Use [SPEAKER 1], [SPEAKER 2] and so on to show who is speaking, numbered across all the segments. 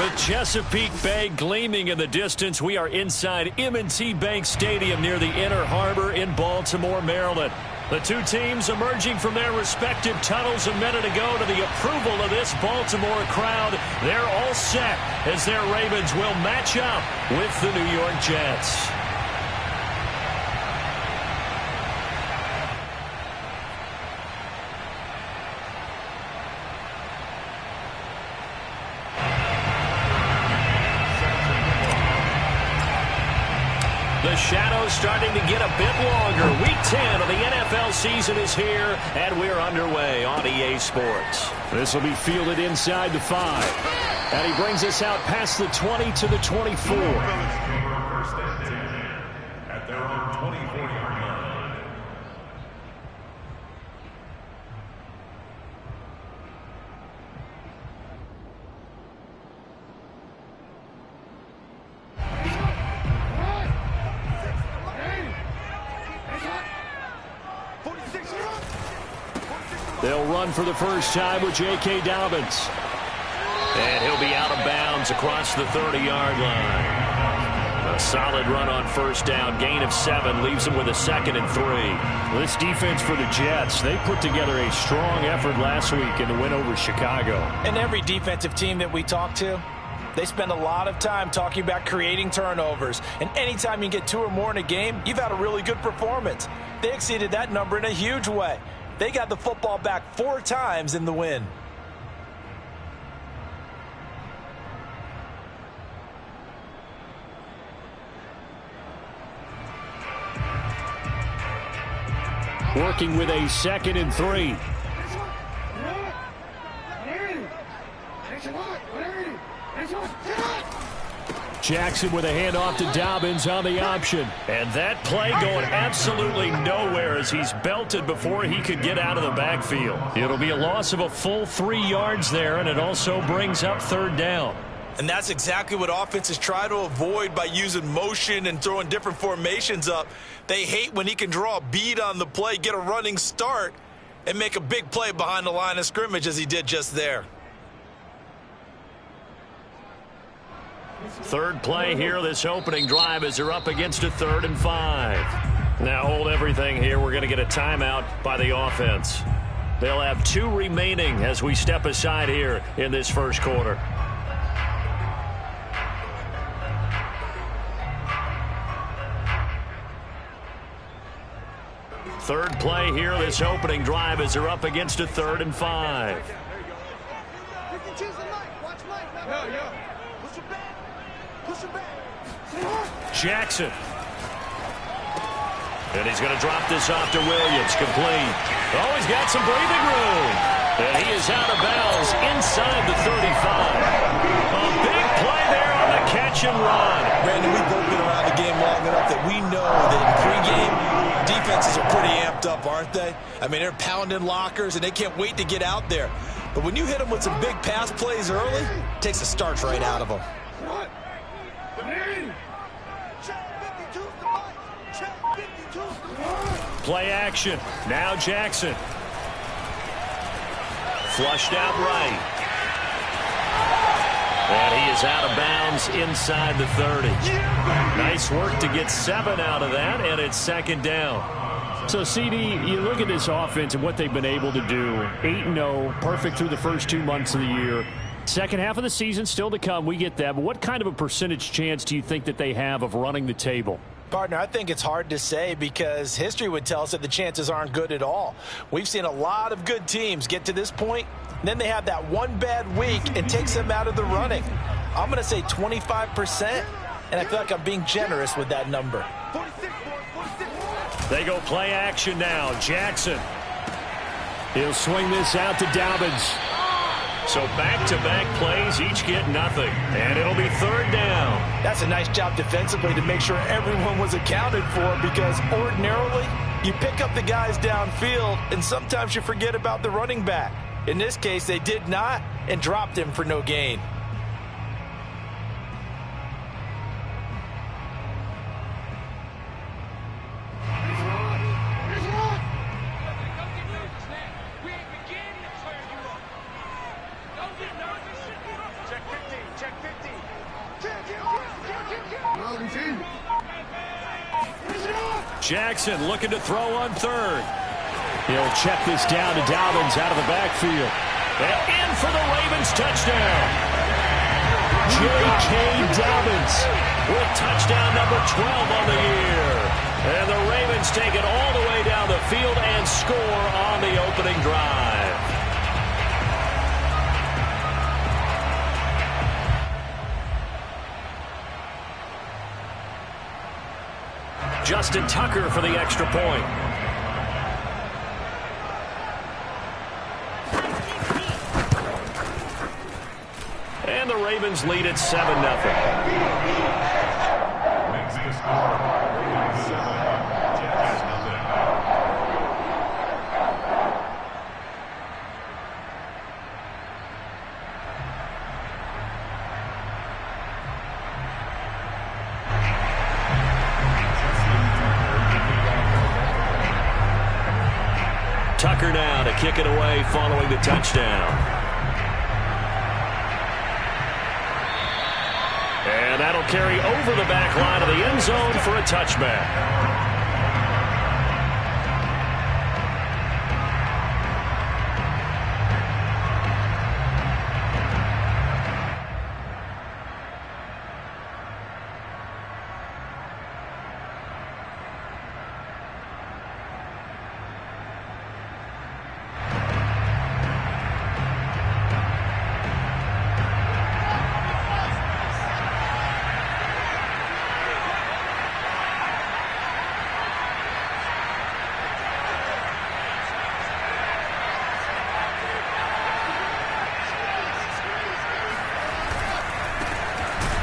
[SPEAKER 1] With Chesapeake Bay gleaming in the distance, we are inside M&T Bank Stadium near the Inner Harbor in Baltimore, Maryland. The two teams emerging from their respective tunnels a minute ago to the approval of this Baltimore crowd. They're all set as their Ravens will match up with the New York Jets. The shadow's starting to get a bit longer. Week 10 of the NFL season is here, and we're underway on EA Sports. This will be fielded inside the 5. And he brings us out past the 20 to the 24.
[SPEAKER 2] At their own 24-yard line.
[SPEAKER 1] They'll run for the first time with J.K. Dobbins. And he'll be out of bounds across the 30-yard line. A solid run on first down. Gain of 7 leaves him with a 2nd and 3. This defense for the Jets, they put together a strong effort last week in the win over Chicago.
[SPEAKER 3] And every defensive team that we talk to, they spend a lot of time talking about creating turnovers. And anytime you get 2 or more in a game, you've had a really good performance. They exceeded that number in a huge way. They got the football back 4 times in the win.
[SPEAKER 1] Working with a 2nd and 3. Jackson with a handoff to Dobbins on the option. And that play going absolutely nowhere as he's belted before he could get out of the backfield. It'll be a loss of a full 3 yards there, and it also brings up 3rd down.
[SPEAKER 3] And that's exactly what offenses try to avoid by using motion and throwing different formations up. They hate when he can draw a bead on the play, get a running start, and make a big play behind the line of scrimmage as he did just there.
[SPEAKER 1] 3rd play here, this opening drive, as they're up against a 3rd and 5. Now hold everything here. We're going to get a timeout by the offense. They'll have 2 remaining as we step aside here in this first quarter. Third play here, this opening drive, as they're up against a 3rd and 5. Jackson. And he's going to drop this off to Williams. Complete. Oh, he's got some breathing room. And he is out of bounds inside the 35. A big play there on the catch and run.
[SPEAKER 3] Brandon, we've both been around the game long enough that we know that in pregame, defenses are pretty amped up, aren't they? I mean, they're pounding lockers, and they can't wait to get out there. But when you hit them with some big pass plays early, it takes the starch right out of them.
[SPEAKER 1] Play action. Now Jackson. Flushed out right. And he is out of bounds inside the 30. Nice work to get 7 out of that, and it's 2nd down. So, CD, you look at this offense and what they've been able to do. 8-0, perfect through the first 2 months of the year. Second half of the season still to come. We get that. But what kind of a percentage chance do you think that they have of running the table?
[SPEAKER 3] Partner, I think it's hard to say because history would tell us that the chances aren't good at all. We've seen a lot of good teams get to this point, and then they have that one bad week and takes them out of the running. I'm going to say 25%, and I feel like I'm being generous with that number.
[SPEAKER 1] They go play action now. Jackson. He'll swing this out to Dobbins. So back-to-back plays, each get nothing. And it'll be 3rd down.
[SPEAKER 3] That's a nice job defensively to make sure everyone was accounted for, because ordinarily you pick up the guys downfield and sometimes you forget about the running back. In this case, they did not and dropped him for no gain.
[SPEAKER 2] Check 15.
[SPEAKER 1] Jackson looking to throw on third. He'll check this down to Dobbins out of the backfield. And in for the Ravens touchdown. J.K. Dobbins with touchdown number 12 on the year. And the Ravens take it all the way down the field and score on the opening drive. Justin Tucker for the extra point. And the Ravens lead at 7-0.
[SPEAKER 2] Makes the score 7. Jets nothing.
[SPEAKER 1] Tucker now to kick it away following the touchdown. And that'll carry over the back line of the end zone for a touchback.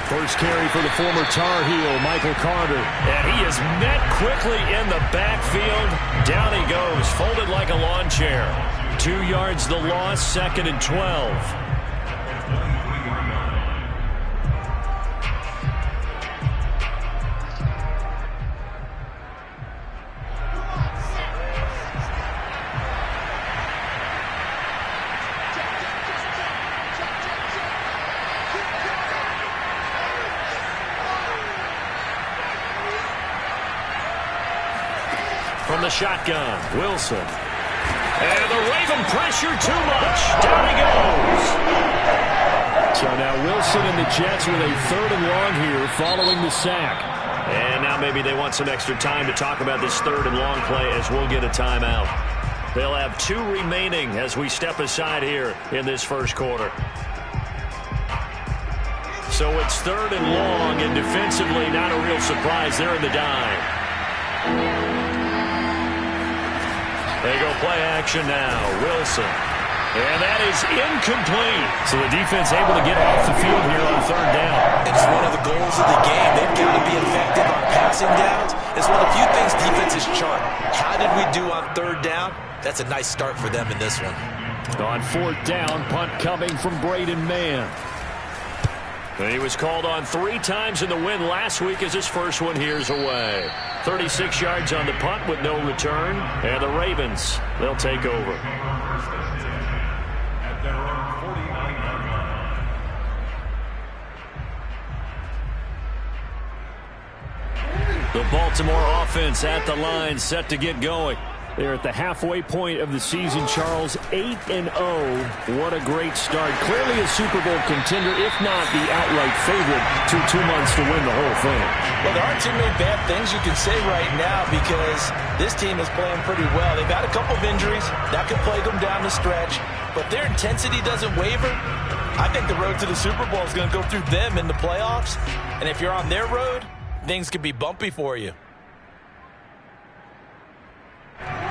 [SPEAKER 1] First carry for the former Tar Heel, Michael Carter. And he is met quickly in the backfield. Down he goes, folded like a lawn chair. 2 yards the loss, 2nd and 12. From the shotgun, Wilson. And the Raven pressure too much. Down he goes. So now Wilson and the Jets with a 3rd and long here following the sack. And now maybe they want some extra time to talk about this 3rd and long play as we'll get a timeout. They'll have 2 remaining as we step aside here in this first quarter. So it's 3rd and long, and defensively not a real surprise. They're in the dime. They go play action now. Wilson. And that is incomplete. So the defense able to get off the field here on 3rd down.
[SPEAKER 3] It's one of the goals of the game. They've got to be effective on passing downs. It's one of the few things defenses chart. How did we do on 3rd down? That's a nice start for them in this one.
[SPEAKER 1] On 4th down, punt coming from Braden Mann. And he was called on 3 times in the win last week as his first one here's away. 36 yards on the punt with no return. And the Ravens, they'll take over.
[SPEAKER 2] At their own 49-yard line.
[SPEAKER 1] The Baltimore offense at the line, set to get going. They're at the halfway point of the season, Charles, 8-0. What a great start. Clearly a Super Bowl contender, if not the outright favorite, to 2 months to win the whole thing.
[SPEAKER 3] Well, there aren't too many bad things you can say right now because this team is playing pretty well. They've had a couple of injuries. That could plague them down the stretch. But their intensity doesn't waver. I think the road to the Super Bowl is going to go through them in the playoffs. And if you're on their road, things could be bumpy for you.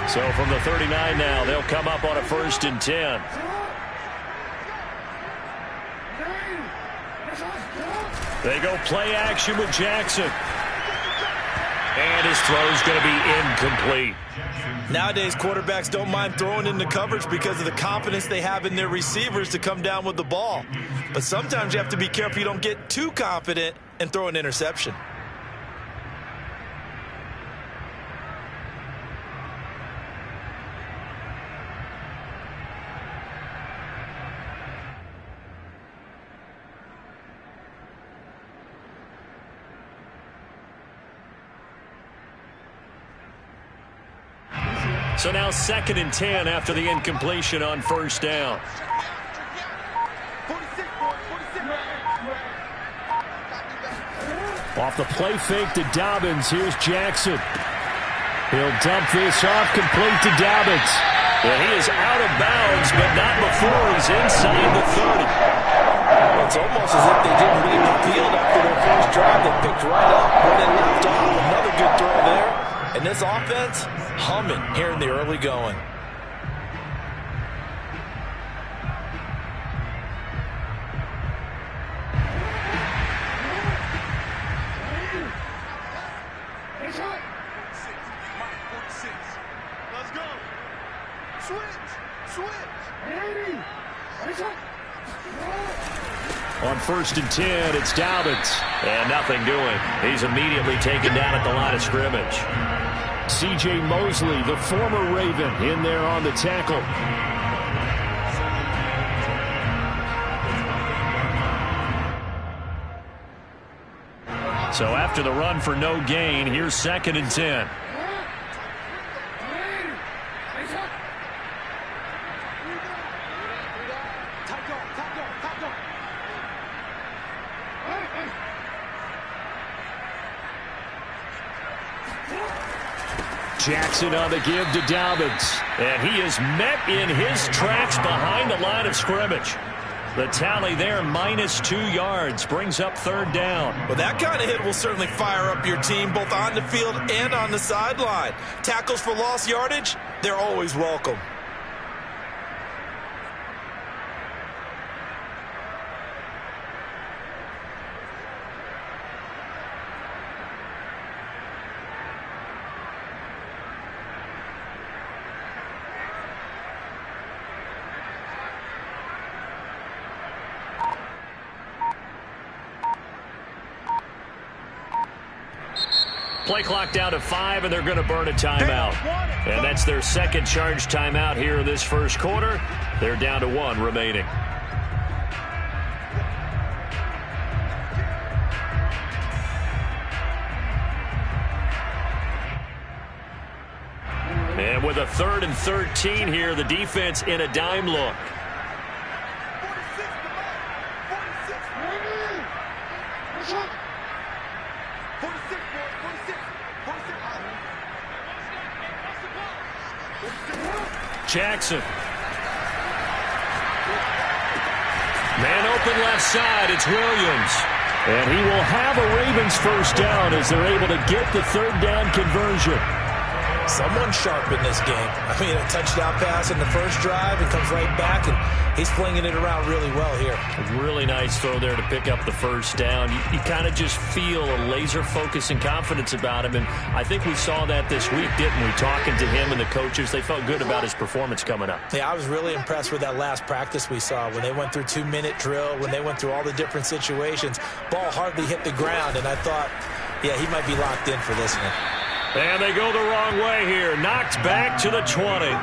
[SPEAKER 1] So from the 39 now, they'll come up on a 1st and 10. They go play action with Jackson. And his throw's going to be incomplete.
[SPEAKER 3] Nowadays, quarterbacks don't mind throwing into coverage because of the confidence they have in their receivers to come down with the ball. But sometimes you have to be careful you don't get too confident and throw an interception.
[SPEAKER 1] So now 2nd and 10 after the incompletion on first down. Off the play fake to Dobbins. Here's Jackson. He'll dump this off, complete to Dobbins. And he is out of bounds, but not before he's inside the 30.
[SPEAKER 3] It's almost as if they didn't leave the field after their first drive. They picked right up where they left off. Another good throw there. And this offense humming here in the early going.
[SPEAKER 1] On 1st and 10, it's Dobbins. And nothing doing. He's immediately taken down at the line of scrimmage. C.J. Mosley, the former Raven, in there on the tackle. So after the run for no gain, here's 2nd and 10. Jackson on the give to Dobbins. And he is met in his tracks behind the line of scrimmage. The tally there, -2 yards, brings up 3rd down.
[SPEAKER 3] Well, that kind of hit will certainly fire up your team, both on the field and on the sideline. Tackles for lost yardage, they're always welcome.
[SPEAKER 1] Play clock down to 5, and they're going to burn a timeout. And that's their second charge timeout here in this first quarter. They're down to 1 remaining. And with a 3rd and 13 here, the defense in a dime look. Jackson. Man open left side, it's Williams. And he will have a Ravens first down as they're able to get the 3rd down conversion.
[SPEAKER 3] Someone sharp in this game. I mean, a touchdown pass in the first drive and comes right back, and he's flinging it around really well here.
[SPEAKER 1] A really nice throw there to pick up the first down. You kind of just feel a laser focus and confidence about him, and I think we saw that this week, didn't we? Talking to him and the coaches, they felt good about his performance coming up.
[SPEAKER 3] Yeah, I was really impressed with that last practice we saw when they went through 2-minute drill, when they went through all the different situations. Ball hardly hit the ground, and I thought, yeah, he might be locked in for this one.
[SPEAKER 1] And they go the wrong way here. Knocked back to the 20.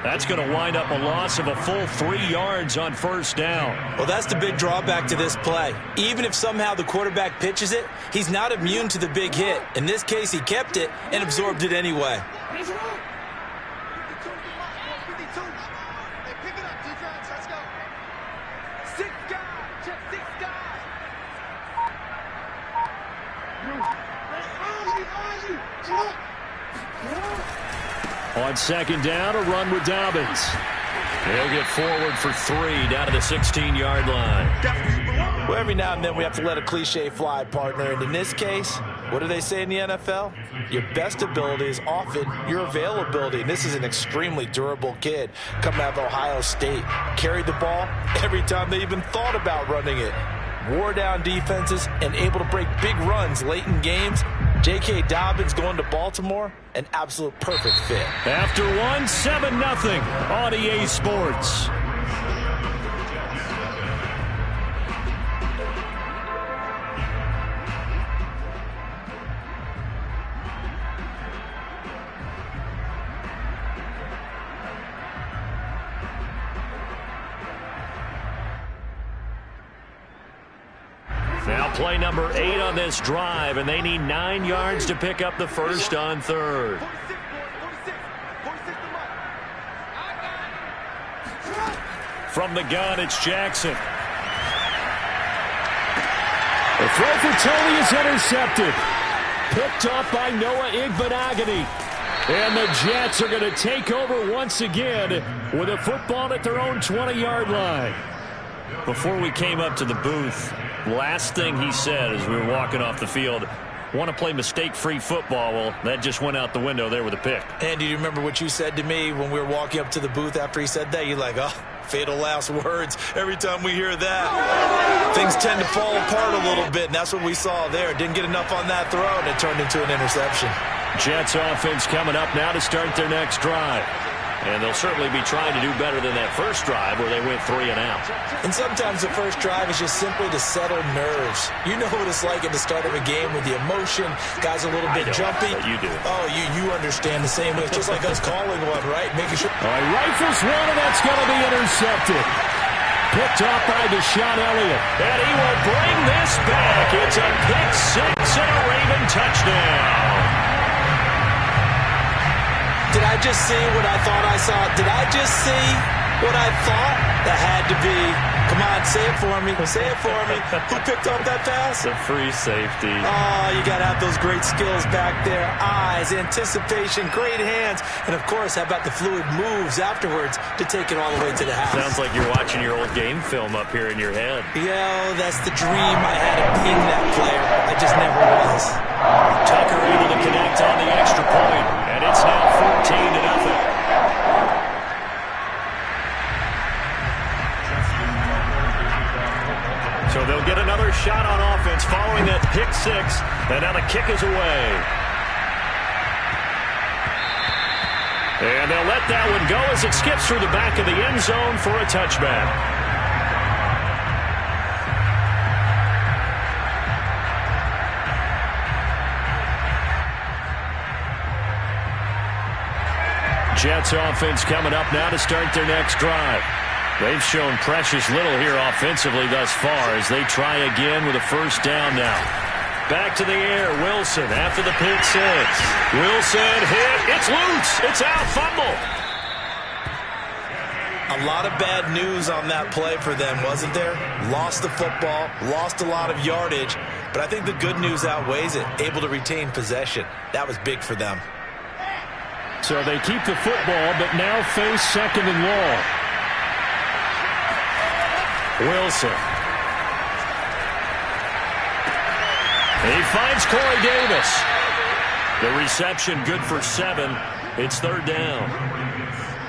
[SPEAKER 1] That's going to wind up a loss of a full 3 yards on first down.
[SPEAKER 3] Well, that's the big drawback to this play. Even if somehow the quarterback pitches it, he's not immune to the big hit. In this case, he kept it and absorbed it anyway.
[SPEAKER 1] On 2nd down, a run with Dobbins. He'll get forward for 3 down to the 16-yard line.
[SPEAKER 3] Well, every now and then we have to let a cliche fly, partner. And in this case, what do they say in the NFL? Your best ability is often your availability. And this is an extremely durable kid coming out of Ohio State. Carried the ball every time they even thought about running it. Wore down defenses and able to break big runs late in games. J.K. Dobbins going to Baltimore, an absolute perfect fit.
[SPEAKER 1] After 1, 7-0 on EA Sports. Now play number 8 on this drive, and they need 9 yards to pick up the first on 3rd. From the gun, it's Jackson. The throw for Tony is intercepted. Picked off by Noah Igbenogany. And the Jets are going to take over once again with a football at their own 20-yard line. Before we came up to the booth, last thing he said as we were walking off the field, want to play mistake-free football. Well, that just went out the window there with a pick.
[SPEAKER 3] And do you remember what you said to me when we were walking up to the booth after he said that? You're like, oh, fatal last words. Every time we hear that, things tend to fall apart a little bit, and that's what we saw there. Didn't get enough on that throw, and it turned into an interception.
[SPEAKER 1] Jets offense coming up now to start their next drive. And they'll certainly be trying to do better than that first drive where they went 3 and out.
[SPEAKER 3] And sometimes the first drive is just simply to settle nerves. You know what it's like at the start of a game with the emotion. Guys a little bit jumpy.
[SPEAKER 1] You do.
[SPEAKER 3] Oh, you understand the same way. It's just like us calling one, right? Making sure.
[SPEAKER 1] All right, rifles one, and that's going to be intercepted. Picked off by Deshaun Elliott. And he will bring this back. It's a pick six and a Raven touchdown.
[SPEAKER 3] Did I just see what I thought I saw? Did I just see what I thought? That had to be. Come on, say it for me. Say it for me. Who picked up that pass?
[SPEAKER 1] The free safety.
[SPEAKER 3] Oh, you got to have those great skills back there. Eyes, anticipation, great hands. And, of course, how about the fluid moves afterwards to take it all the way to the house?
[SPEAKER 1] Sounds like you're watching your old game film up here in your head.
[SPEAKER 3] Yeah, that's the dream. I had to ping that player. I just never was.
[SPEAKER 1] Tucker able to connect on the extra point. And it's now 14-0. So they'll get another shot on offense following that pick six. And now the kick is away. And they'll let that one go as it skips through the back of the end zone for a touchback. Jets offense coming up now to start their next drive. They've shown precious little here offensively thus far as they try again with a first down now. Back to the air, Wilson after the pick six. Wilson hit, it's loose, it's out, fumble.
[SPEAKER 3] A lot of bad news on that play for them, wasn't there? Lost the football, lost a lot of yardage, but I think the good news outweighs it. Able to retain possession. That was big for them.
[SPEAKER 1] So they keep the football, but now face second and long. Wilson. He finds Corey Davis. The reception good for 7. It's third down.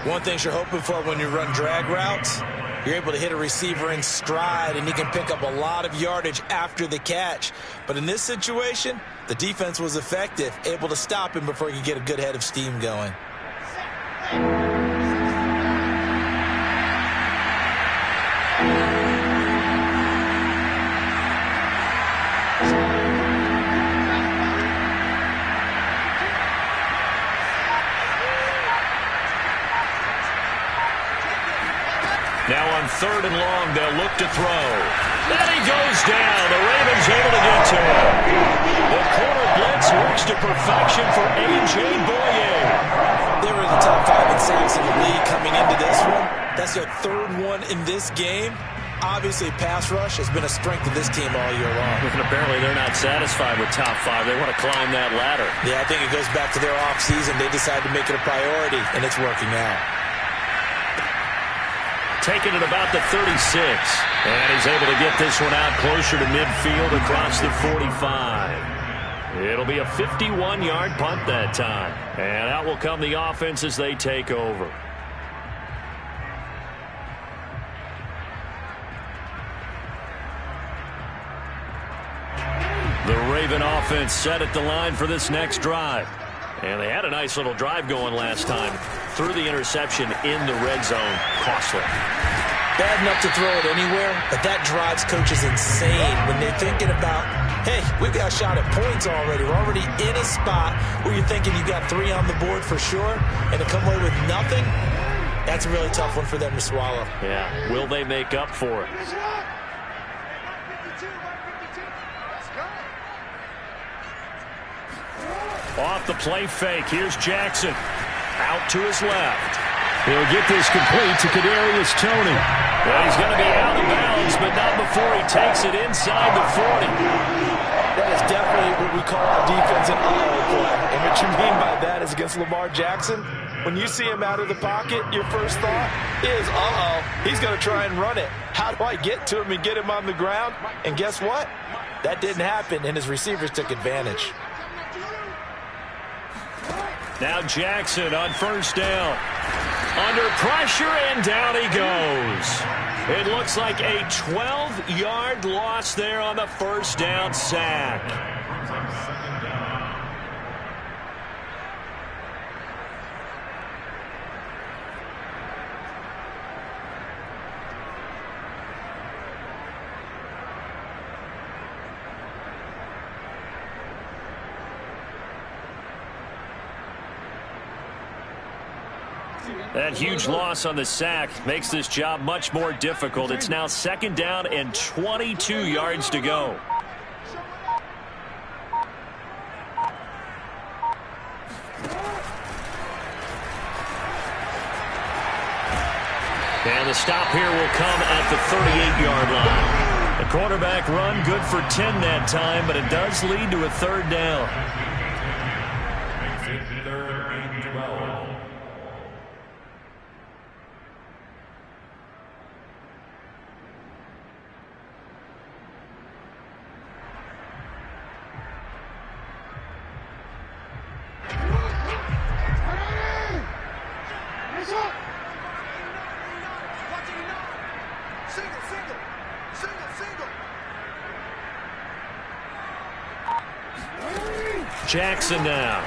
[SPEAKER 3] One thing you're hoping for when you run drag routes, you're able to hit a receiver in stride, and he can pick up a lot of yardage after the catch. But in this situation, the defense was effective, able to stop him before he could get a good head of steam going.
[SPEAKER 1] Now on third and long, they'll look to throw. And he goes down. The Ravens able to get to him. The corner blitz works to perfection for A.J. Boyer.
[SPEAKER 3] They were in the top 5 in sacks in the league coming into this one. That's their third one in this game. Obviously, pass rush has been a strength of this team all year long.
[SPEAKER 1] And apparently they're not satisfied with top 5. They want to climb that ladder.
[SPEAKER 3] Yeah, I think it goes back to their offseason. They decided to make it a priority, and it's working out.
[SPEAKER 1] Taking it about the 36. And he's able to get this one out closer to midfield across the 45. It'll be a 51-yard punt that time. And out will come the offense as they take over. The Raven offense set at the line for this next drive. And they had a nice little drive going last time. Threw the interception in the red zone. Costly.
[SPEAKER 3] Bad enough to throw it anywhere, but that drives coaches insane when they're thinking about, hey, we've got a shot at points already. We're already in a spot where you're thinking you got 3 on the board for sure, and to come away with nothing, that's a really tough one for them to swallow.
[SPEAKER 1] Yeah, will they make up for it? Off the play fake. Here's Jackson. Out to his left. He'll get this complete to Kadarius Toney. Well, he's going to be out of bounds, but not before he takes it inside the 40.
[SPEAKER 3] That is definitely what we call our defense an uh-oh play. And what you mean by that is against Lamar Jackson, when you see him out of the pocket, your first thought is, uh-oh, he's going to try and run it. How do I get to him and get him on the ground? And guess what? That didn't happen, and his receivers took advantage.
[SPEAKER 1] Now Jackson on first down. Under pressure, and down he goes. It looks like a 12-yard loss there on the first down sack. That huge loss on the sack makes this job much more difficult. It's now second down and 22 yards to go. And the stop here will come at the 38-yard line. The quarterback run good for 10 that time, but it does lead to a third down. Jackson now.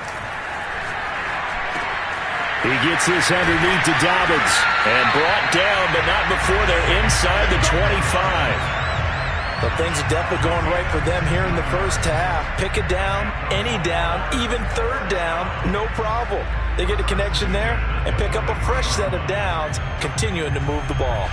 [SPEAKER 1] He gets this underneath to Dobbins and brought down, but not before they're inside the 25.
[SPEAKER 3] But things are definitely going right for them here in the first half. Pick a down, any down, even third down, no problem. They get a connection there and pick up a fresh set of downs, continuing to move the ball.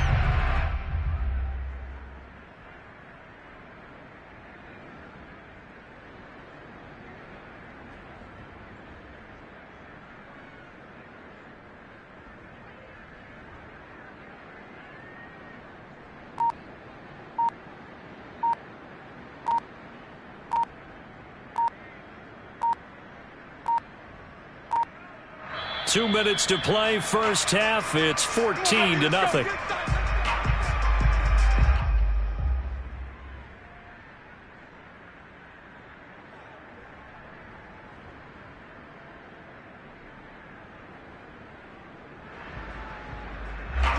[SPEAKER 1] Two minutes to play, first half. It's 14-0.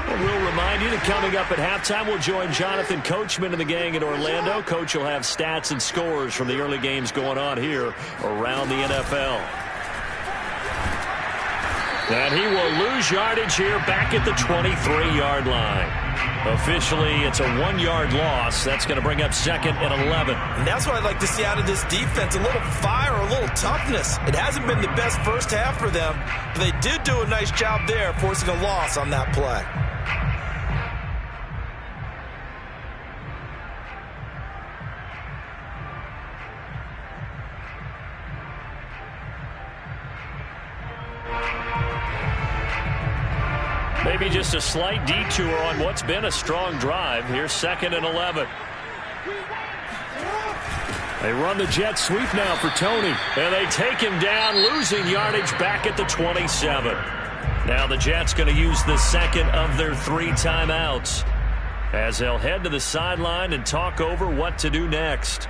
[SPEAKER 1] We'll remind you that coming up at halftime, we'll join Jonathan Coachman and the gang in Orlando. Coach will have stats and scores from the early games going on here around the NFL. And he will lose yardage here back at the 23-yard line. Officially, it's a 1-yard loss. That's going to bring up second and 11.
[SPEAKER 3] And that's what I'd like to see out of this defense, a little fire, a little toughness. It hasn't been the best first half for them, but they did do a nice job there, forcing a loss on that play.
[SPEAKER 1] Maybe just a slight detour on what's been a strong drive. Here's second and 11. They run the jet sweep now for Tony. And they take him down, losing yardage back at the 27. Now the Jets going to use the second of their 3 timeouts as they'll head to the sideline and talk over what to do next.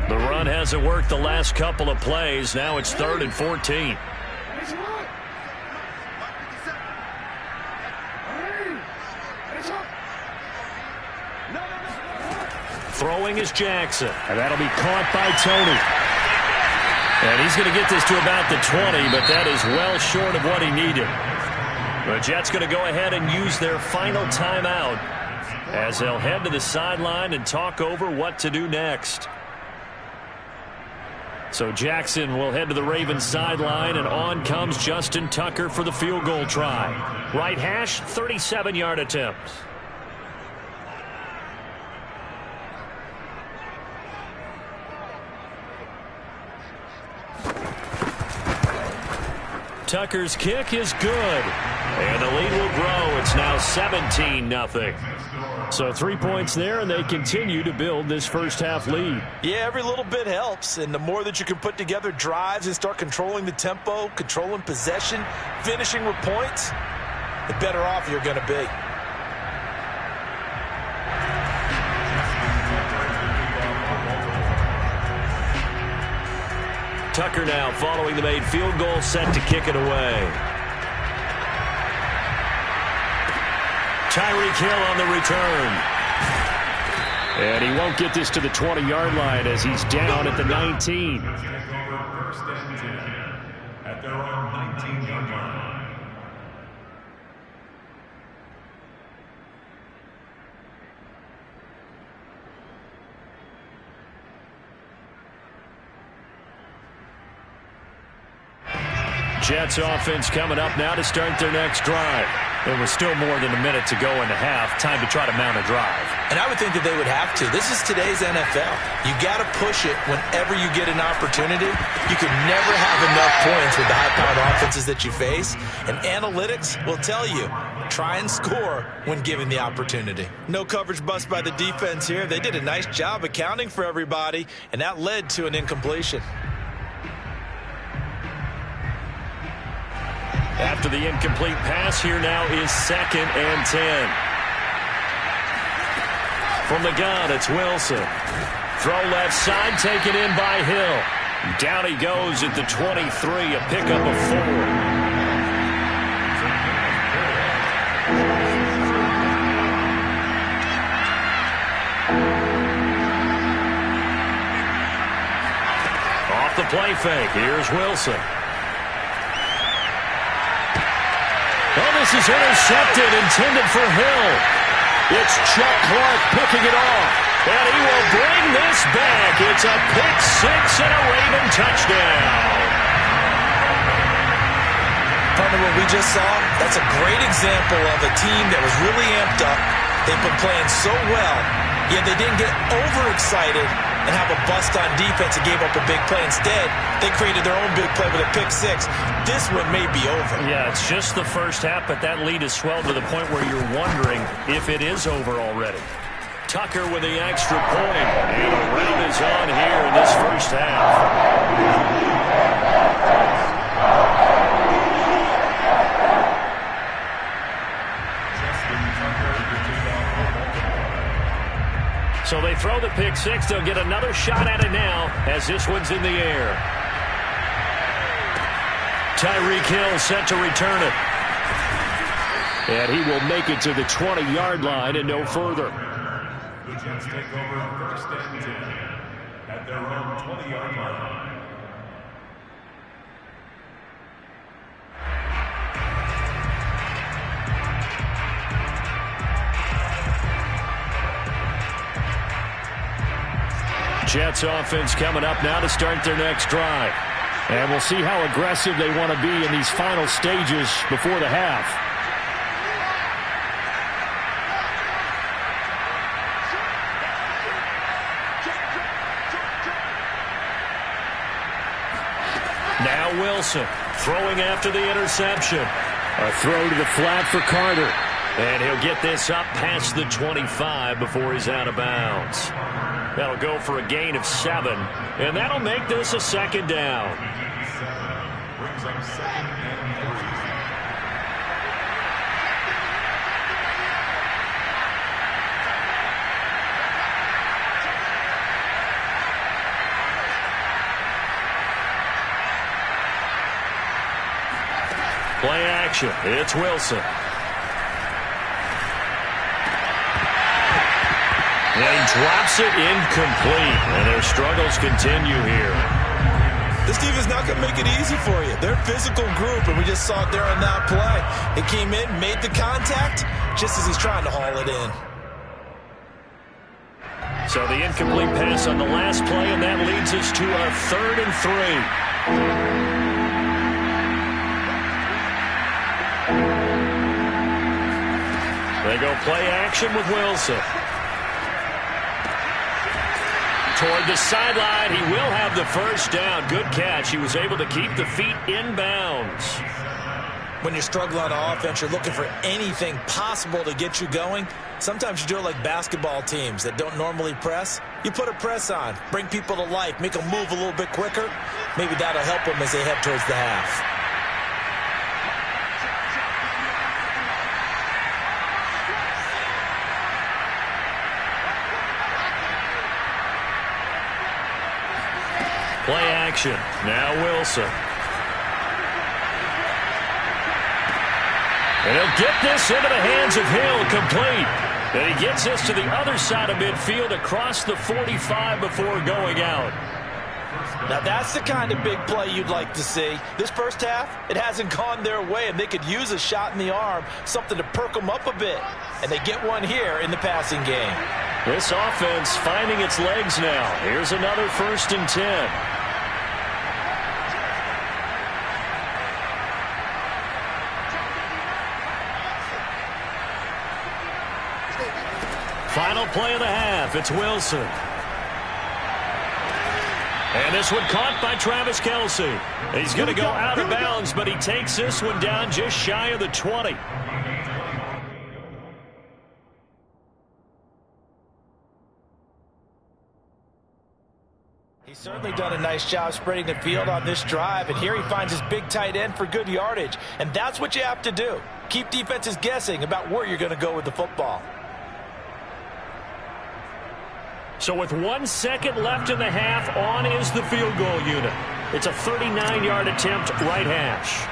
[SPEAKER 1] The run hasn't worked the last couple of plays. Now it's 3rd and 14. Throwing is Jackson, and that'll be caught by Tony. And he's going to get this to about the 20, but that is well short of what he needed. The Jets going to go ahead and use their final timeout as they'll head to the sideline and talk over what to do next. So Jackson will head to the Ravens sideline, and on comes Justin Tucker for the field goal try. Right hash, 37-yard attempt. Tucker's kick is good. And the lead will grow. It's now 17-0. So 3 points there, and they continue to build this first half lead.
[SPEAKER 3] Yeah, every little bit helps, and the more that you can put together drives and start controlling the tempo, controlling possession, finishing with points, the better off you're going to be.
[SPEAKER 1] Tucker now following the made field goal, set to kick it away. Tyreek Hill on the return. And he won't get this to the 20-yard line as he's down at the 19.
[SPEAKER 2] First and 10 at their own 19-yard line.
[SPEAKER 1] Jets offense coming up now to start their next drive. There was still more than a minute to go in the half. Time to try to mount a drive.
[SPEAKER 3] And I would think that they would have to. This is today's NFL. You got to push it whenever you get an opportunity. You can never have enough points with the high-powered offenses that you face. And analytics will tell you, try and score when given the opportunity. No coverage bust by the defense here. They did a nice job accounting for everybody, and that led to an incompletion.
[SPEAKER 1] After the incomplete pass, here now is 2nd and 10. From the gun, it's Wilson. Throw left side, taken in by Hill. Down he goes at the 23, a pickup of 4. Off the play fake, here's Wilson. Oh, this is intercepted, intended for Hill. It's Chuck Clark picking it off. And he will bring this back. It's a pick 6 and a Raven touchdown.
[SPEAKER 3] Partner, what we just saw, that's a great example of a team that was really amped up. They've been playing so well, yet they didn't get overexcited and have a bust on defense and gave up a big play. Instead, they created their own big play with a pick 6. This one may be over.
[SPEAKER 1] Yeah, it's just the first half, but that lead has swelled to the point where you're wondering if it is over already. Tucker with the extra point, and a round is on here in this first half. So they throw the pick 6. They'll get another shot at it now as this one's in the air. Tyreek Hill set to return it. And he will make it to the 20-yard line and no further.
[SPEAKER 2] The Jets take over 1st and 10 at their own 20-yard line.
[SPEAKER 1] Jets offense coming up now to start their next drive. And we'll see how aggressive they want to be in these final stages before the half. Now Wilson throwing after the interception. A throw to the flat for Carter. And he'll get this up past the 25 before he's out of bounds. That'll go for a gain of 7, and that'll make this a 2nd down.
[SPEAKER 2] Brings up 2nd and 3.
[SPEAKER 1] Play action. It's Wilson. And he drops it incomplete. And their struggles continue here.
[SPEAKER 3] This defense not going to make it easy for you. They're a physical group, and we just saw it there on that play. It came in, made the contact, just as he's trying to haul it in.
[SPEAKER 1] So the incomplete pass on the last play, and that leads us to a 3rd and 3. They go play action with Wilson. Toward the sideline, he will have the first down. Good catch. He was able to keep the feet in bounds.
[SPEAKER 3] When you're struggling on offense, you're looking for anything possible to get you going. Sometimes you do it like basketball teams that don't normally press. You put a press on, bring people to life, make them move a little bit quicker. Maybe that'll help them as they head towards the half.
[SPEAKER 1] Play action. Now Wilson. And he'll get this into the hands of Hill, complete. And he gets this to the other side of midfield across the 45 before going out.
[SPEAKER 3] Now that's the kind of big play you'd like to see. This first half, it hasn't gone their way, and they could use a shot in the arm, something to perk them up a bit. And they get one here in the passing game.
[SPEAKER 1] This offense finding its legs now. Here's another 1st and 10. Final play of the half. It's Wilson. And this one caught by Travis Kelce. He's going to go out of bounds, but he takes this one down just shy of the 20.
[SPEAKER 3] He's certainly done a nice job spreading the field on this drive, and here he finds his big tight end for good yardage. And that's what you have to do. Keep defenses guessing about where you're going to go with the football.
[SPEAKER 1] So with 1 second left in the half, on is the field goal unit. It's a 39-yard attempt, right hash.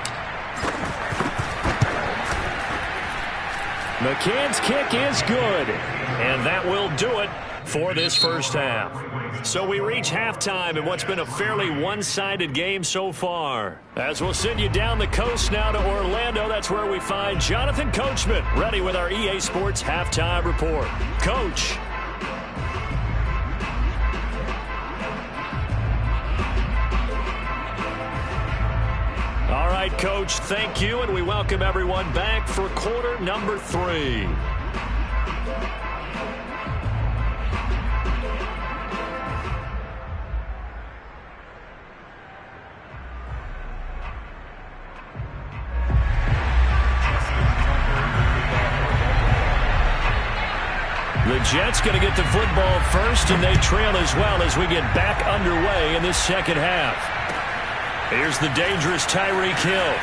[SPEAKER 1] McCann's kick is good, and that will do it for this first half. So we reach halftime in what's been a fairly one-sided game so far. As we'll send you down the coast now to Orlando, that's where we find Jonathan Coachman ready with our EA Sports Halftime Report. Coach. All right, Coach, thank you, and we welcome everyone back for quarter number 3. The Jets going to get the football first, and they trail as well as we get back underway in this second half. Here's the dangerous Tyreek Hill.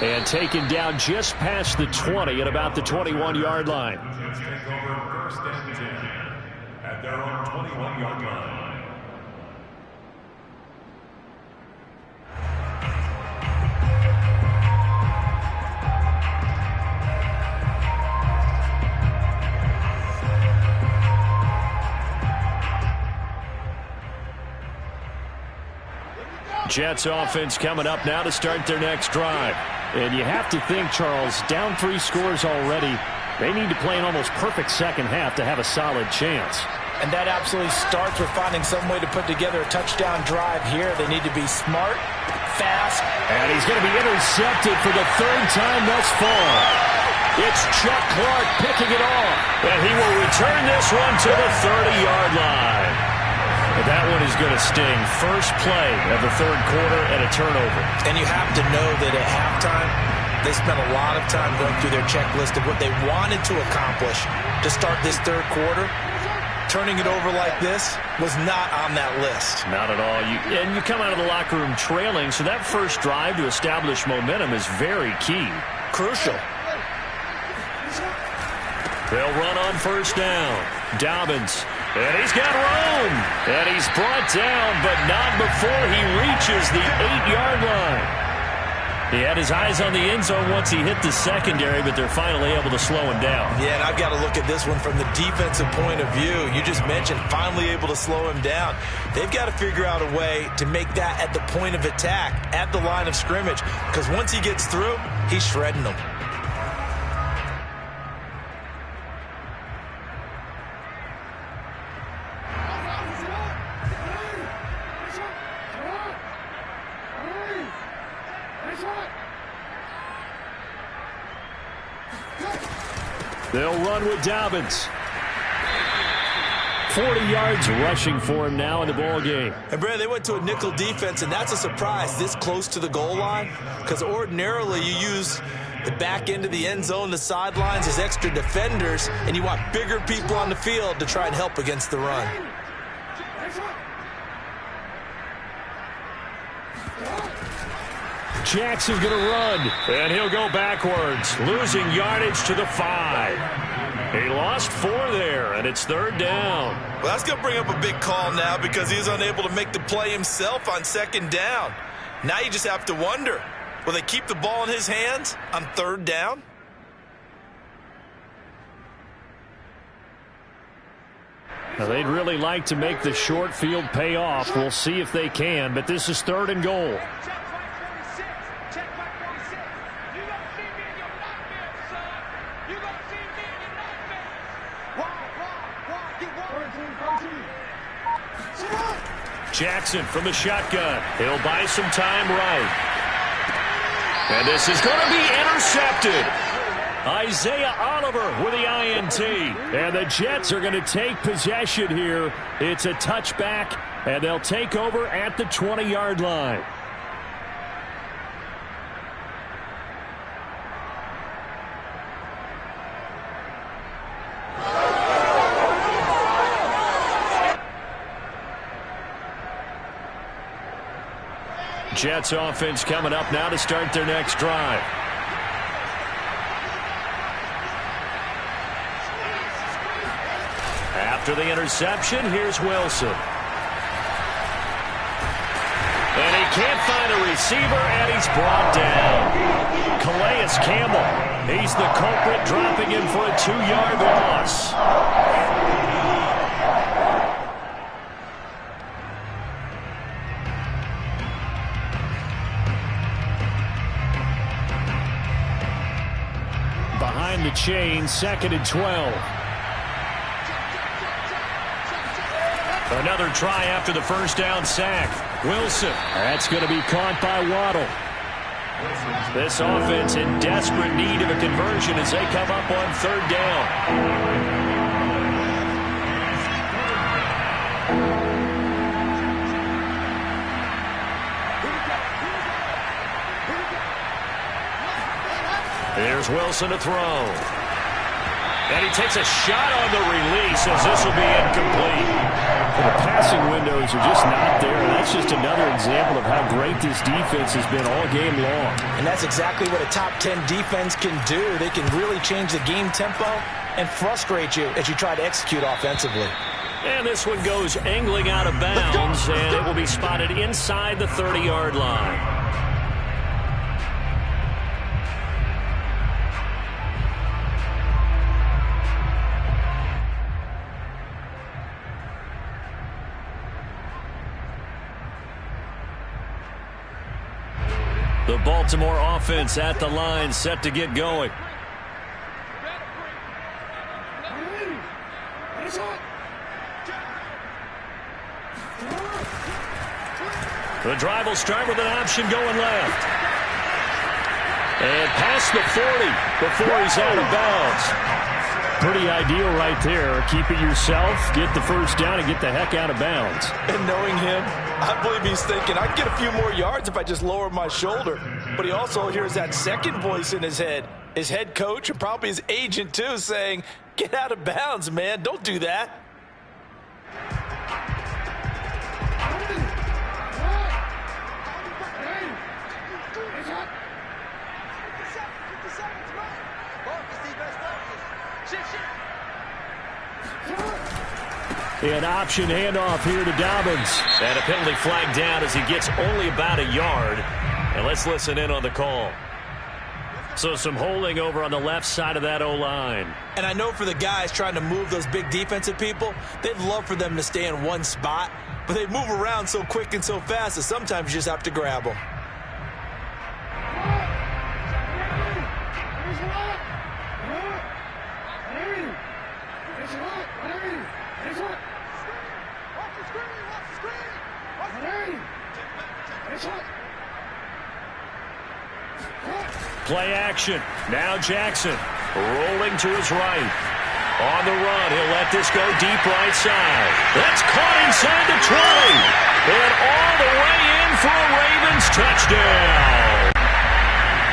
[SPEAKER 1] And taken down just past the 20 at about the 21-yard line.
[SPEAKER 2] Jets take over 1st and 10 at their own 21-yard line.
[SPEAKER 1] Jets offense coming up now to start their next drive. And you have to think, Charles, down 3 scores already. They need to play an almost perfect second half to have a solid chance.
[SPEAKER 3] And that absolutely starts with finding some way to put together a touchdown drive here. They need to be smart, fast.
[SPEAKER 1] And he's going to be intercepted for the 3rd time thus far. It's Chuck Clark picking it off. And he will return this one to the 30-yard line. That one is going to sting. First play of the 3rd quarter and a turnover. And
[SPEAKER 3] you have to know that at halftime, they spent a lot of time going through their checklist of what they wanted to accomplish to start this 3rd quarter. Turning it over like this was not on that list.
[SPEAKER 1] Not at all. And you come out of the locker room trailing, so that first drive to establish momentum is very key.
[SPEAKER 3] Crucial.
[SPEAKER 1] They'll run on 1st down. Dobbins. And he's got room. And he's brought down, but not before he reaches the 8-yard line. He had his eyes on the end zone once he hit the secondary, but they're finally able to slow him down.
[SPEAKER 3] Yeah, and I've got to look at this one from the defensive point of view. You just mentioned finally able to slow him down. They've got to figure out a way to make that at the point of attack, at the line of scrimmage, because once he gets through, he's shredding them.
[SPEAKER 1] They'll run with Dobbins. 40 yards rushing for him now in the ball game.
[SPEAKER 3] And, Brad, they went to a nickel defense, and that's a surprise this close to the goal line, because ordinarily you use the back end of the end zone, the sidelines as extra defenders, and you want bigger people on the field to try and help against the run.
[SPEAKER 1] Jackson's going to run, and he'll go backwards, losing yardage to the 5. He lost 4 there, and it's 3rd down.
[SPEAKER 3] Well, that's going to bring up a big call now because he's unable to make the play himself on 2nd down. Now you just have to wonder, will they keep the ball in his hands on 3rd down?
[SPEAKER 1] Now, they'd really like to make the short field pay off. We'll see if they can, but this is 3rd and goal. Jackson from the shotgun. He'll buy some time right. And this is going to be intercepted. Isaiah Oliver with the INT. And the Jets are going to take possession here. It's a touchback, and they'll take over at the 20-yard line. Jets offense coming up now to start their next drive. After the interception, here's Wilson. And he can't find a receiver, and he's brought down. Calais Campbell, he's the culprit, dropping him for a 2-yard loss. Behind the chain, 2nd and 12. Another try after the first down sack. Wilson. That's going to be caught by Waddle. This offense in desperate need of a conversion as they come up on 3rd down. Here's Wilson to throw. And he takes a shot on the release as this will be incomplete. The passing windows are just not there. That's just another example of how great this defense has been all game long.
[SPEAKER 3] And that's exactly what a top 10 defense can do. They can really change the game tempo and frustrate you as you try to execute offensively.
[SPEAKER 1] And this one goes angling out of bounds, and it will be spotted inside the 30-yard line. The Baltimore offense at the line, set to get going. The drive will start with an option going left. And past the 40 before he's out of bounds. Pretty ideal right there. Keep it yourself, get the first down, and get the heck out of bounds.
[SPEAKER 3] And knowing him, I believe he's thinking, I can get a few more yards if I just lower my shoulder. But he also hears that second voice in his head, his head coach and probably his agent too, saying, get out of bounds, man. Don't do that.
[SPEAKER 1] An option handoff here to Dobbins. And a penalty flag down as he gets only about a yard. And let's listen in on the call. So some holding over on the left side of that O-line.
[SPEAKER 3] And I know for the guys trying to move those big defensive people, they'd love for them to stay in one spot. But they move around so quick and so fast that sometimes you just have to grab them.
[SPEAKER 1] Play action. Now Jackson rolling to his right. On the run, he'll let this go deep right side. That's caught inside the 20. And all the way in for a Ravens touchdown.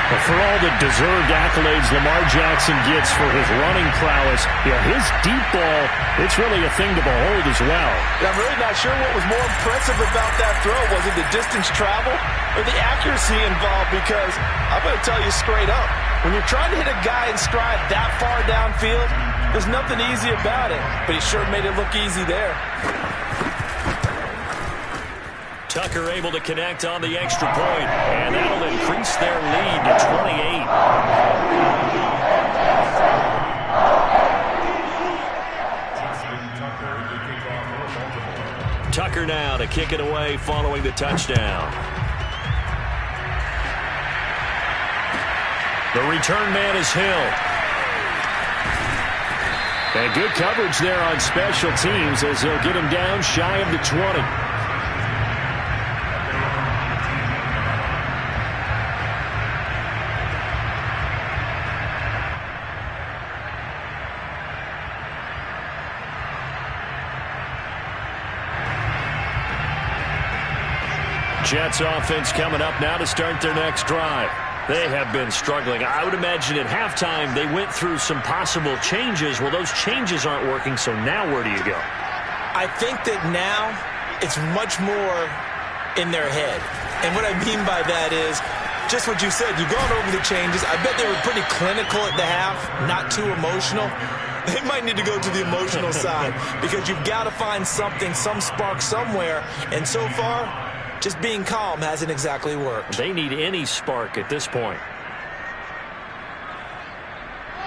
[SPEAKER 1] Well, for all the deserved accolades Lamar Jackson gets for his running prowess, his deep ball, it's really a thing to behold as well.
[SPEAKER 3] I'm really not sure what was more impressive about that throw. Was it the distance travel or the accuracy involved? Because I'm going to tell you straight up, when you're trying to hit a guy in stride that far downfield, there's nothing easy about it. But he sure made it look easy there.
[SPEAKER 1] Tucker able to connect on the extra point, and that'll increase their lead to 28. Tucker now to kick it away following the touchdown. The return man is Hill. And good coverage there on special teams as they'll get him down shy of the 20. Jets offense coming up now to start their next drive. They have been struggling. I would imagine at halftime they went through some possible changes. Well, those changes aren't working, so now where do you go?
[SPEAKER 3] I think that now it's much more in their head. And what I mean by that is just what you said. You've gone over the changes. I bet they were pretty clinical at the half, not too emotional. They might need to go to the emotional side because you've got to find something, some spark somewhere. And so far, just being calm hasn't exactly worked.
[SPEAKER 1] They need any spark at this point.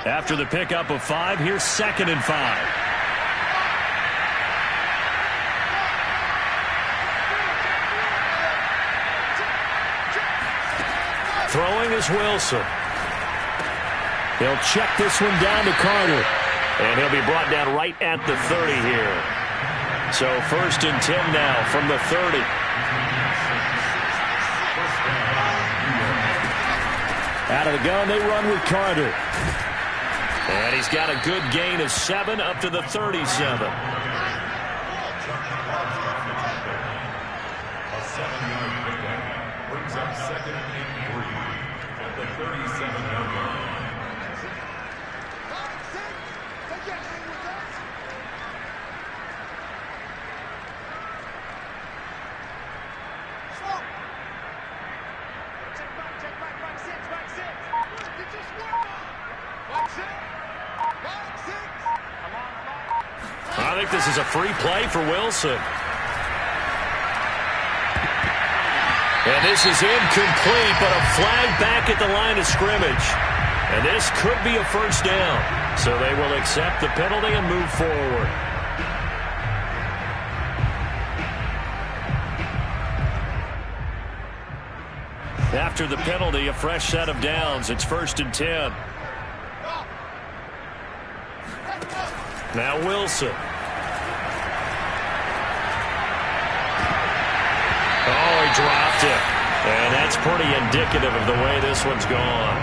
[SPEAKER 1] After the pickup of 5, here's 2nd and 5. Throwing is Wilson. He'll check this one down to Carter. And he'll be brought down right at the 30 here. So 1st and 10 now from the 30. Out of the gun, they run with Carter. And he's got a good gain of 7 up to the 37.
[SPEAKER 2] A 7-yard pickup brings up 2nd and 3 at the 37-yard line.
[SPEAKER 1] I think this is a free play for Wilson. And this is incomplete, but a flag back at the line of scrimmage. And this could be a 1st down. So they will accept the penalty and move forward. After the penalty, a fresh set of downs. It's 1st and 10. Now Wilson. Oh, he dropped it. And that's pretty indicative of the way this one's gone.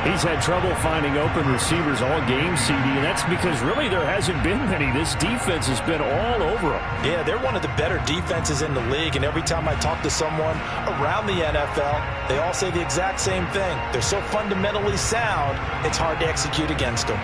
[SPEAKER 4] He's had trouble finding open receivers all game, CD, and that's because really there hasn't been many. This defense has been all over them.
[SPEAKER 3] Yeah, they're one of the better defenses in the league, and every time I talk to someone around the NFL, they all say the exact same thing. They're so fundamentally sound, it's hard to execute against them.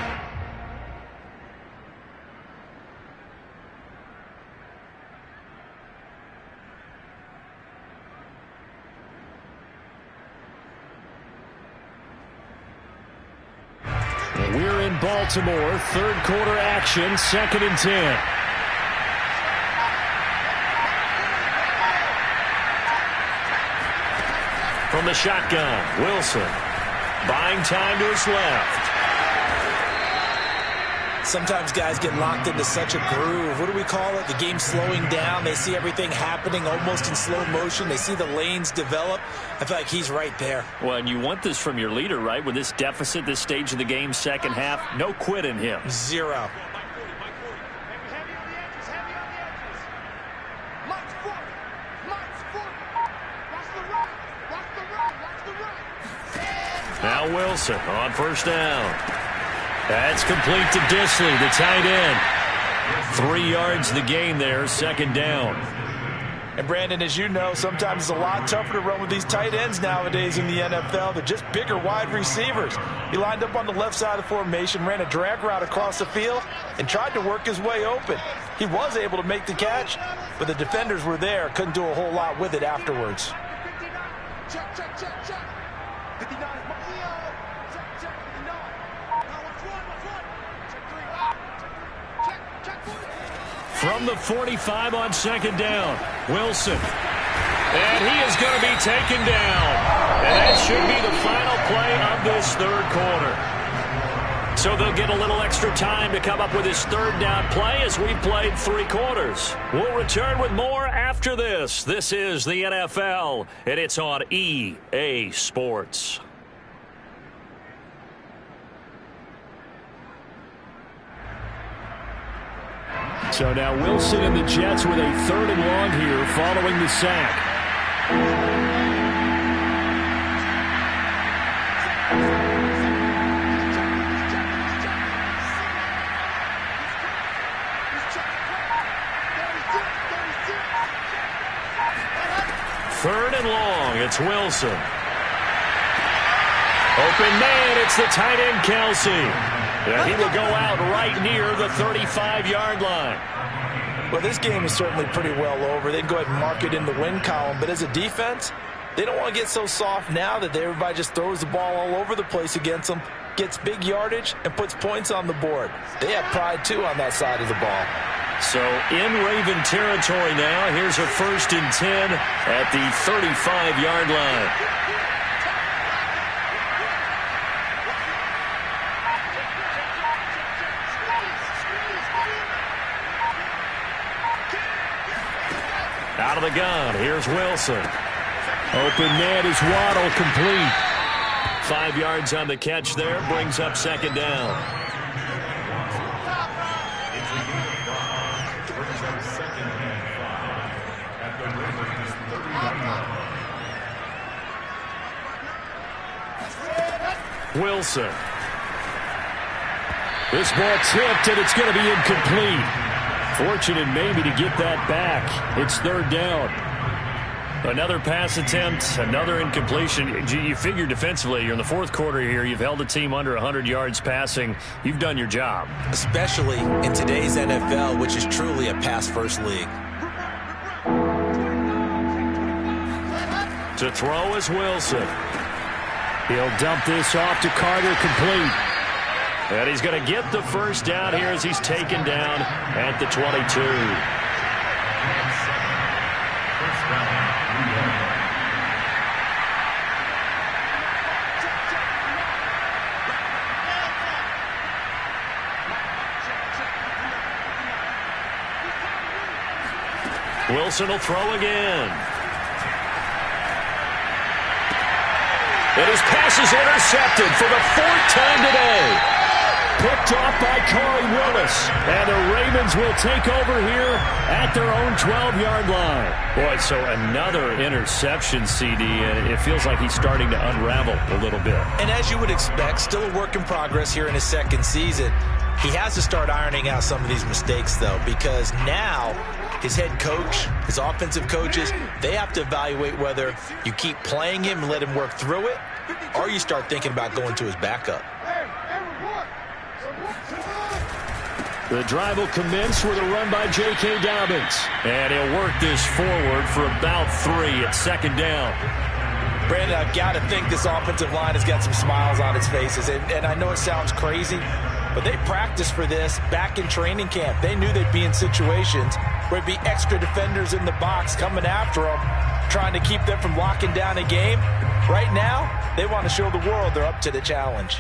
[SPEAKER 4] We're in Baltimore, 3rd quarter action, 2nd and 10.
[SPEAKER 1] From the shotgun, Wilson buying time to his left.
[SPEAKER 3] Sometimes guys get locked into such a groove. What do we call it? The game's slowing down. They see everything happening almost in slow motion. They see the lanes develop. I feel like he's right there.
[SPEAKER 1] Well, and you want this from your leader, right? With this deficit, this stage of the game, 2nd half, no quit in him.
[SPEAKER 3] 0.
[SPEAKER 1] Now Wilson on 1st down. That's complete to Disley, the tight end. 3 yards the gain there, second down.
[SPEAKER 3] And Brandon, as you know, sometimes it's a lot tougher to run with these tight ends nowadays in the NFL. They're just bigger wide receivers. He lined up on the left side of the formation, ran a drag route across the field, and tried to work his way open. He was able to make the catch, but the defenders were there. Couldn't do a whole lot with it afterwards.
[SPEAKER 5] Check, check, check, check. 59 is my check, check, 59. Check, 40.
[SPEAKER 1] From the 45 on second down, Wilson. And he is going to be taken down. And that should be the final play of this third quarter. So they'll get a little extra time to come up with his third down play as we've played 3 quarters. We'll return with more after this. This is the NFL, and it's on EA Sports. So now Wilson and the Jets with a 3rd and long here following the sack. Third and long, it's Wilson. Open man, it's the tight end Kelsey. And he will go out right near the 35-yard line.
[SPEAKER 3] Well, this game is certainly pretty well over. They'd go ahead and mark it in the win column. But as a defense, they don't want to get so soft now that everybody just throws the ball all over the place against them, gets big yardage, and puts points on the board. They have pride, too, on that side of the ball.
[SPEAKER 1] So in Raven territory now, here's a 1st and 10 at the 35-yard line. Out of the gun, here's Wilson. Open man is Waddle, complete. 5 yards on the catch there, brings up second down.
[SPEAKER 2] Brings up second and 5 at the Ravens 30-yard line.
[SPEAKER 1] Wilson. This ball tipped, and it's going to be incomplete. Fortunate maybe to get that back. It's 3rd down. Another pass attempt, another incompletion. You figure defensively, you're in the 4th quarter here. You've held the team under 100 yards passing. You've done your job.
[SPEAKER 3] Especially in today's NFL, which is truly a pass-first league.
[SPEAKER 1] To throw is Wilson. He'll dump this off to Carter, complete. And he's going to get the first down here as he's taken down at the 22. Wilson will throw again. And his pass is intercepted for the 4th time today. Picked off by Corey Willis. And the Ravens will take over here at their own 12-yard line. Boy, so another interception, CD, and it feels like he's starting to unravel a little bit.
[SPEAKER 3] And as you would expect, still a work in progress here in his 2nd season. He has to start ironing out some of these mistakes, though, because now his head coach, his offensive coaches, they have to evaluate whether you keep playing him and let him work through it, or you start thinking about going to his backup.
[SPEAKER 1] The drive will commence with a run by J.K. Dobbins. And he'll work this forward for about 3 at second down.
[SPEAKER 3] Brandon, I've got to think this offensive line has got some smiles on its faces. And I know it sounds crazy, but they practiced for this back in training camp. They knew they'd be in situations where there'd be extra defenders in the box coming after them, trying to keep them from locking down a game. Right now, they want to show the world they're up to the challenge.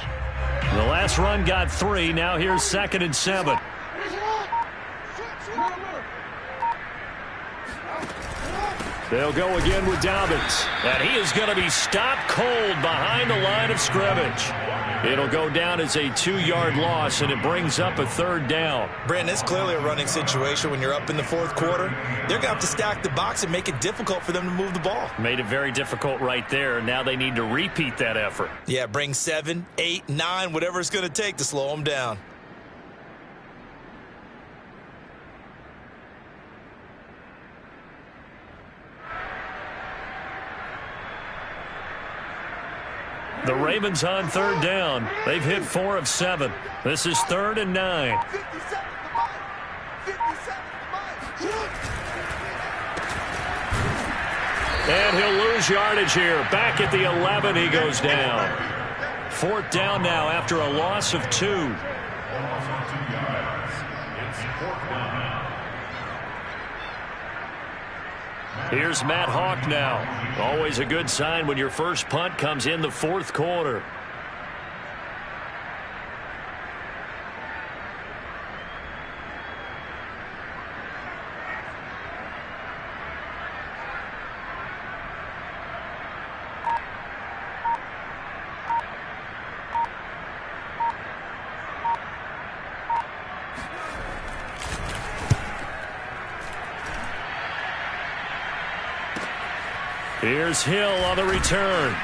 [SPEAKER 1] The last run got 3. Now here's 2nd and 7. They'll go again with Dobbins. And he is going to be stopped cold behind the line of scrimmage. It'll go down as a 2-yard loss, and it brings up a 3rd down.
[SPEAKER 3] Brandon, it's clearly a running situation when you're up in the 4th quarter. They're going to have to stack the box and make it difficult for them to move the ball.
[SPEAKER 1] Made it very difficult right there. Now they need to repeat that effort.
[SPEAKER 3] Yeah, bring 7, 8, 9, whatever it's going to take to slow them down.
[SPEAKER 1] The Ravens on 3rd down. They've hit 4 of 7. This is 3rd and 9.
[SPEAKER 5] 57
[SPEAKER 1] And he'll lose yardage here. Back at the 11, he goes down. 4th down now after a loss of 2. Here's Matt Hawk now. Always a good sign when your first punt comes in the 4th quarter. Here's Hill on the return.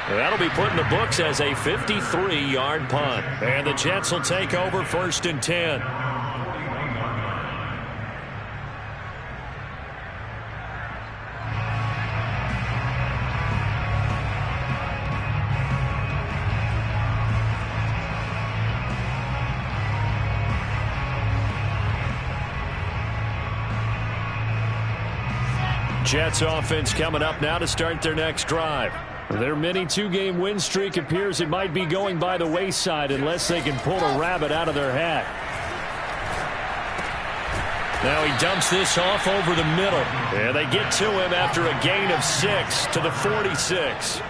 [SPEAKER 1] That'll be put in the books as a 53-yard punt. And the Jets will take over 1st and 10. Jets offense coming up now to start their next drive. Their mini 2-game win streak appears it might be going by the wayside unless they can pull a rabbit out of their hat. Now he dumps this off over the middle. And they get to him after a gain of 6 to the 46.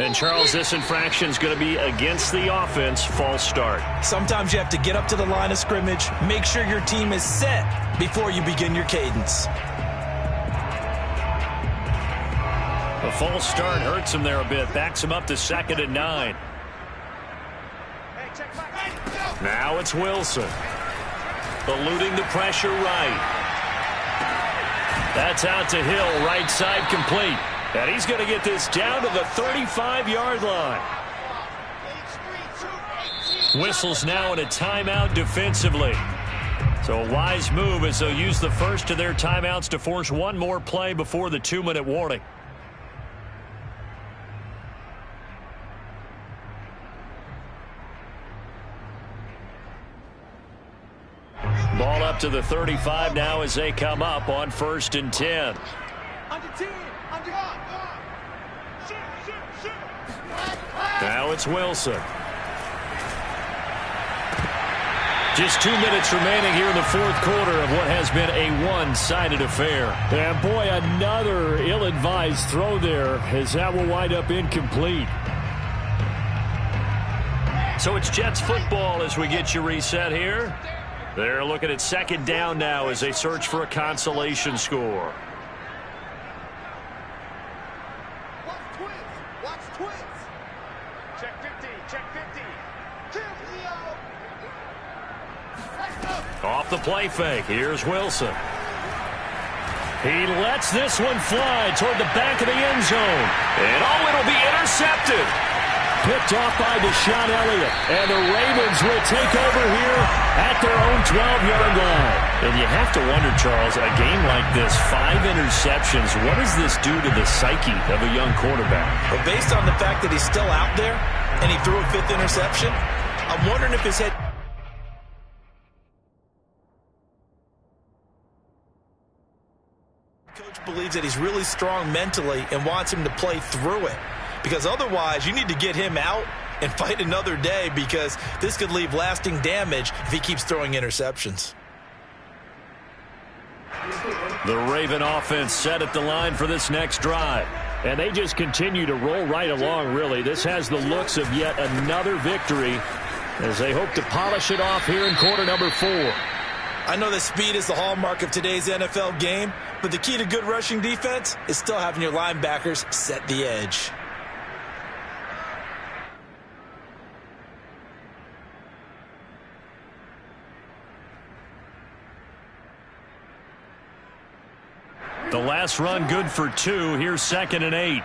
[SPEAKER 1] And, Charles, this infraction is going to be against the offense. False start.
[SPEAKER 3] Sometimes you have to get up to the line of scrimmage, make sure your team is set before you begin your cadence.
[SPEAKER 1] The false start hurts him there a bit. Backs him up to 2nd and 9. Now it's Wilson. Eluding the pressure right. That's out to Hill. Right side complete. And he's going to get this down to the 35-yard line. Whistles now in a timeout defensively. So a wise move as they'll use the first of their timeouts to force one more play before the 2-minute warning. Ball up to the 35 now as they come up on 1st and 10. Now it's Wilson. Just 2 minutes remaining here in the 4th quarter of what has been a one-sided affair.
[SPEAKER 4] And boy, another ill-advised throw there as that will wind up incomplete.
[SPEAKER 1] So it's Jets football as we get you reset here. They're looking at 2nd down now as they search for a consolation score. Off the play fake. Here's Wilson. He lets this one fly toward the back of the end zone. And it'll be intercepted.
[SPEAKER 4] Picked off by Deshaun Elliott. And the Ravens will take over here at their own 12-yard line.
[SPEAKER 1] And you have to wonder, Charles, a game like this, 5 interceptions, what does this do to the psyche of a young quarterback?
[SPEAKER 3] But based on the fact that he's still out there and he threw a 5th interception, I'm wondering if his head coach believes that he's really strong mentally and wants him to play through it. Because otherwise, you need to get him out and fight another day because this could leave lasting damage if he keeps throwing interceptions.
[SPEAKER 1] The Raven offense set at the line for this next drive. And they just continue to roll right along, really. This has the looks of yet another victory as they hope to polish it off here in quarter number 4.
[SPEAKER 3] I know that speed is the hallmark of today's NFL game, but the key to good rushing defense is still having your linebackers set the edge.
[SPEAKER 1] The last run good for 2. Here's 2nd and 8.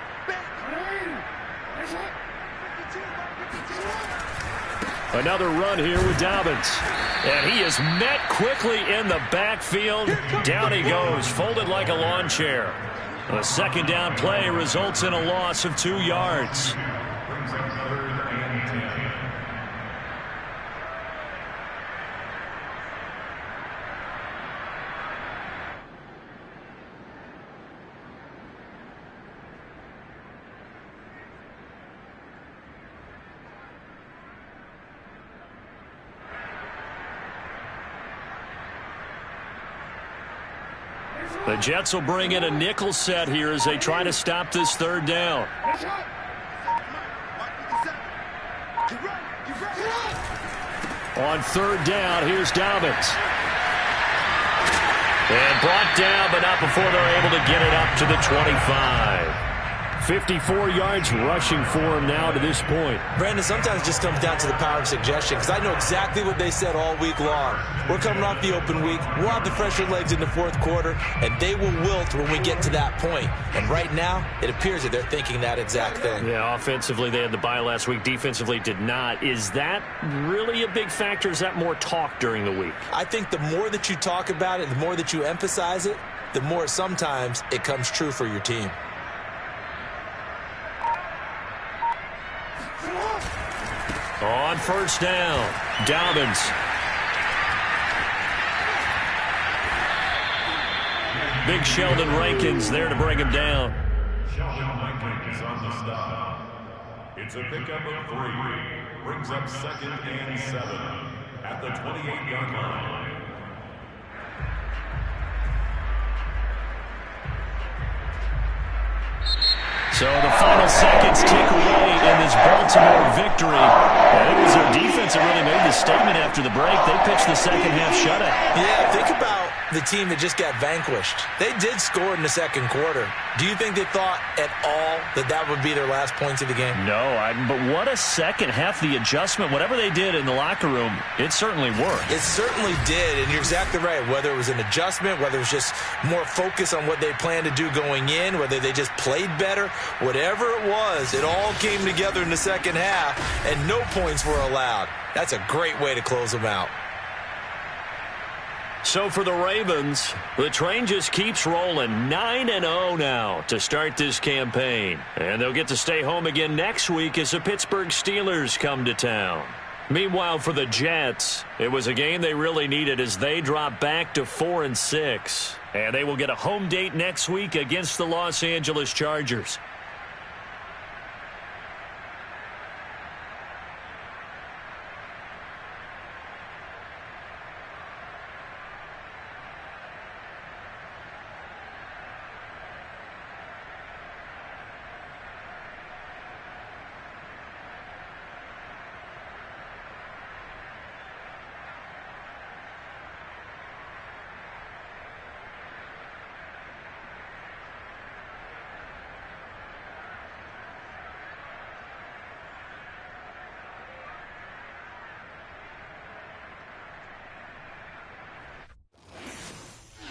[SPEAKER 1] Another run here with Dobbins. And he is met quickly in the backfield. Down he goes, folded like a lawn chair. The 2nd down play results in a loss of 2 yards.
[SPEAKER 2] Brings up 3rd and 10.
[SPEAKER 1] The Jets will bring in a nickel set here as they try to stop this 3rd down. On 3rd down, here's Dobbins. And brought down, but not before they're able to get it up to the 25. 54 yards rushing for him now to this point.
[SPEAKER 3] Brandon, sometimes it just comes down to the power of suggestion, because I know exactly what they said all week long. We're coming off the open week. We'll have the fresher legs in the 4th quarter, and they will wilt when we get to that point. And right now, it appears that they're thinking that exact thing.
[SPEAKER 1] Yeah, offensively, they had the bye last week. Defensively, did not. Is that really a big factor? Is that more talk during the week?
[SPEAKER 3] I think the more that you talk about it, the more that you emphasize it, the more sometimes it comes true for your team.
[SPEAKER 1] On 1st down, Dobbins. Big Sheldon Rankins there to bring him down.
[SPEAKER 2] Sheldon Rankins on the stop. It's a pickup of 3. Brings up 2nd and 7 at the 28-yard line.
[SPEAKER 1] So the final seconds tick away in this Baltimore victory. And it was their defense that really made the statement after the break. They pitched the 2nd half shutout.
[SPEAKER 3] Yeah, think about the team that just got vanquished. They did score in the 2nd quarter. Do you think they thought at all that that would be their last points of the game?
[SPEAKER 1] No, but what a 2nd half. The adjustment, whatever they did in the locker room, it certainly worked.
[SPEAKER 3] It certainly did, and you're exactly right. Whether it was an adjustment, whether it was just more focus on what they planned to do going in, whether they just played better, whatever it was, it all came together in the 2nd half, and no points were allowed. That's a great way to close them out.
[SPEAKER 1] So for the Ravens, the train just keeps rolling. 9-0 now to start this campaign. And they'll get to stay home again next week as the Pittsburgh Steelers come to town. Meanwhile, for the Jets, it was a game they really needed as they drop back to 4-6. And they will get a home date next week against the Los Angeles Chargers.